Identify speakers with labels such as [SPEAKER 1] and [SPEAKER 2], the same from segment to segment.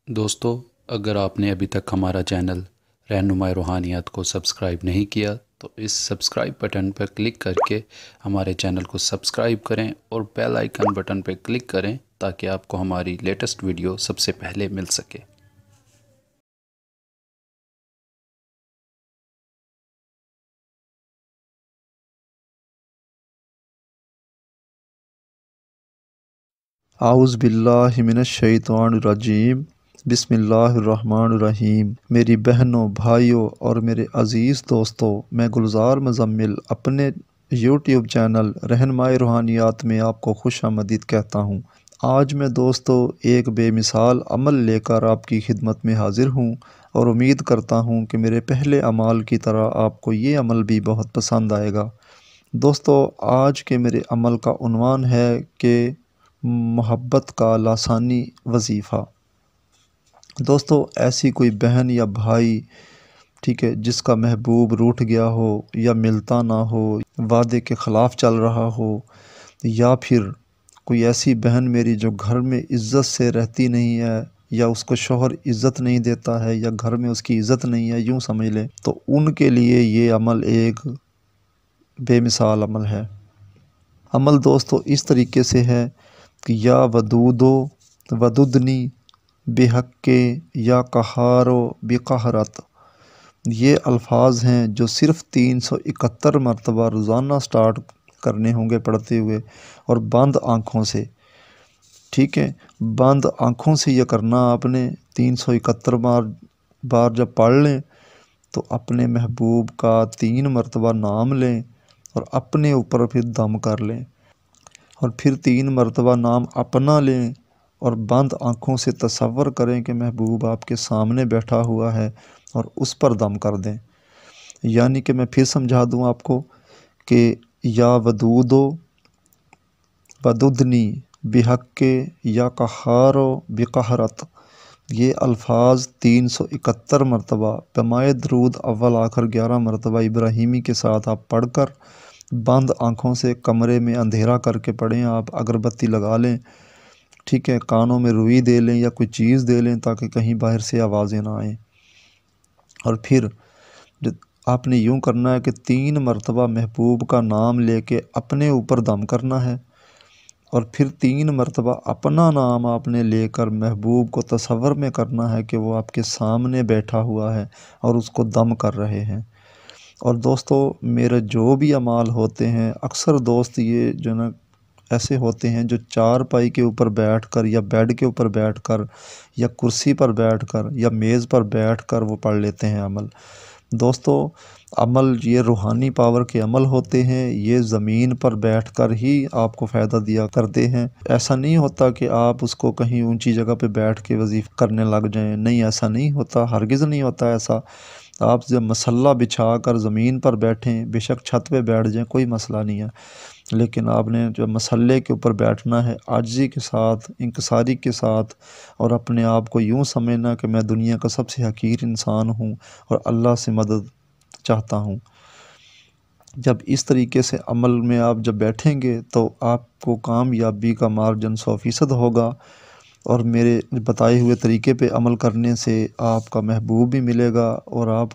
[SPEAKER 1] دوستو، اگر آپ نے ابھی تک ہمارا چینل رہنماء روحانیات کو سبسکرائب نہیں کیا تو اس سبسکرائب بٹن پر کلک کر کے ہمارے چینل کو سبسکرائب کریں اور بیل آئیکن بٹن پر کلک کریں تاکہ آپ کو ہماری لیٹسٹ ویڈیو سب سے پہلے مل سکے۔
[SPEAKER 2] اعوذ باللہ من الشیطان الرجیم، بسم اللہ الرحمن الرحیم۔ میری بہنوں، بھائیوں اور میرے عزیز دوستوں، میں گلزار مزمل اپنے یوٹیوب چینل رہنماء روحانیات میں آپ کو خوش آمدید کہتا ہوں۔ آج میں دوستو ایک بے مثال عمل لے کر آپ کی خدمت میں حاضر ہوں اور امید کرتا ہوں کہ میرے پہلے اعمال کی طرح آپ کو یہ عمل بھی بہت پسند آئے گا۔ دوستو، آج کے میرے عمل کا عنوان ہے کہ محبت کا lasانی وظیفہ۔ دوستو، ایسی کوئی بہن یا بھائی ٹھیک ہے جس کا محبوب روٹھ گیا ہو یا ملتا نہ ہو، وعدے کے خلاف چل رہا ہو، یا پھر کوئی ایسی بہن میری جو گھر میں عزت سے رہتی نہیں ہے یا اس کو شوہر عزت نہیں دیتا ہے یا گھر میں اس کی عزت نہیں ہے، یوں سمجھ لیں، تو ان کے لیے یہ عمل ایک بے مثال عمل ہے۔ عمل دوستو اس طریقے سے ہے کہ یا ودودو وددنی بحق یا قہارو بقہرت، یہ الفاظ ہیں جو صرف 371 مرتبہ روزانہ سٹارٹ کرنے ہوں گے پڑھتے ہوئے، اور بند آنکھوں سے، ٹھیک ہے، بند آنکھوں سے یہ کرنا آپ نے 371 بار جب پڑھ لیں تو اپنے محبوب کا 3 مرتبہ نام لیں اور اپنے اوپر پھر دم کر لیں، اور پھر 3 مرتبہ نام اپنا لیں اور بند آنکھوں سے تصور کریں کہ محبوب آپ کے سامنے بیٹھا ہوا ہے اور اس پر دم کر دیں۔ یعنی کہ میں پھر سمجھا دوں آپ کو کہ یا ودودو وددنی بحق یا قہارو بقہرت، یہ الفاظ 371 مرتبہ پیمائے درود اول آخر 11 مرتبہ ابراہیمی کے ساتھ آپ پڑھ کر بند آنکھوں سے کمرے میں اندھیرا کر کے پڑھیں، آپ اگربتی لگا لیں، ٹھیک ہے، کانوں میں روئی دے لیں یا کوئی چیز دے لیں تاکہ کہیں باہر سے آوازیں نہ آئیں، اور پھر آپ نے یوں کرنا ہے کہ 3 مرتبہ محبوب کا نام لے کے اپنے اوپر دم کرنا ہے، اور پھر 3 مرتبہ اپنا نام آپ نے لے کر محبوب کو تصور میں کرنا ہے کہ وہ آپ کے سامنے بیٹھا ہوا ہے اور اس کو دم کر رہے ہیں۔ اور دوستو، میرے جو بھی اعمال ہوتے ہیں، اکثر دوست یہ جو نا ایسے ہوتے ہیں جو چارپائی کے اوپر بیٹھ کر یا بیڈ کے اوپر بیٹھ کر یا کرسی پر بیٹھ کر یا میز پر بیٹھ کر وہ پڑھ لیتے ہیں عمل۔ دوستو، عمل یہ روحانی پاور کے عمل ہوتے ہیں، یہ زمین پر بیٹھ کر ہی آپ کو فائدہ دیا کرتے ہیں۔ ایسا نہیں ہوتا کہ آپ اس کو کہیں اونچی جگہ پہ بیٹھ کے وظیفہ کرنے لگ جائیں، نہیں، ایسا نہیں ہوتا، ہرگز نہیں ہوتا ایسا۔ آپ جب مسلح بچھا کر زمین پر بیٹھیں، بے شک چھت پہ بیٹھ جائیں، کوئی مسئلہ نہیں ہے، لیکن آپ نے جو مسلح کے اوپر بیٹھنا ہے عاجزی کے ساتھ، انکساری کے ساتھ، اور اپنے آپ کو یوں سمجھنا کہ میں دنیا کا سب سے حقیر انسان ہوں اور اللہ سے مدد چاہتا ہوں۔ جب اس طریقے سے عمل میں آپ جب بیٹھیں گے تو آپ کو کامیابی کا مارجن 100% ہوگا، اور میرے بتائے ہوئے طریقے پہ عمل کرنے سے آپ کا محبوب بھی ملے گا، اور آپ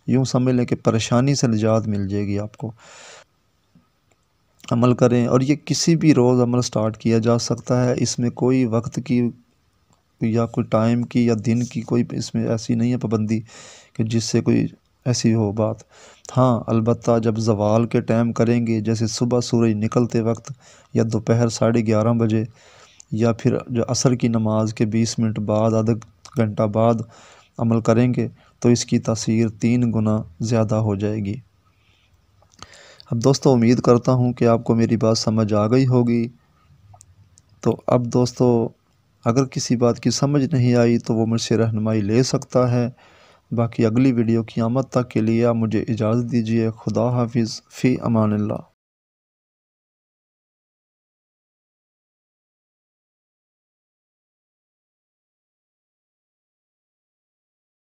[SPEAKER 2] یوں سمجھ لیں کہ پریشانی سے نجات مل جائے گی آپ کو۔ عمل کریں، اور یہ کسی بھی روز عمل سٹارٹ کیا جا سکتا ہے، اس میں کوئی وقت کی یا کوئی ٹائم کی یا دن کی کوئی اس میں ایسی نہیں ہے پابندی کہ جس سے کوئی ایسی ہو بات۔ ہاں، البتہ جب زوال کے ٹائم کریں گے، جیسے صبح سورج نکلتے وقت یا دوپہر 11:30 بجے، یا پھر جو عصر کی نماز کے 20 منٹ بعد، آدھا گھنٹہ بعد عمل کریں گے تو اس کی تاثیر 3 گنا زیادہ ہو جائے گی۔ اب دوستو، امید کرتا ہوں کہ آپ کو میری بات سمجھ آ گئی ہوگی۔ تو اب دوستو، اگر کسی بات کی سمجھ نہیں آئی تو وہ مجھ سے رہنمائی لے سکتا ہے۔ باقی اگلی ویڈیو کی آمد تک کے لیے آپ مجھے اجازت دیجیے۔ خدا حافظ، فی امان اللہ۔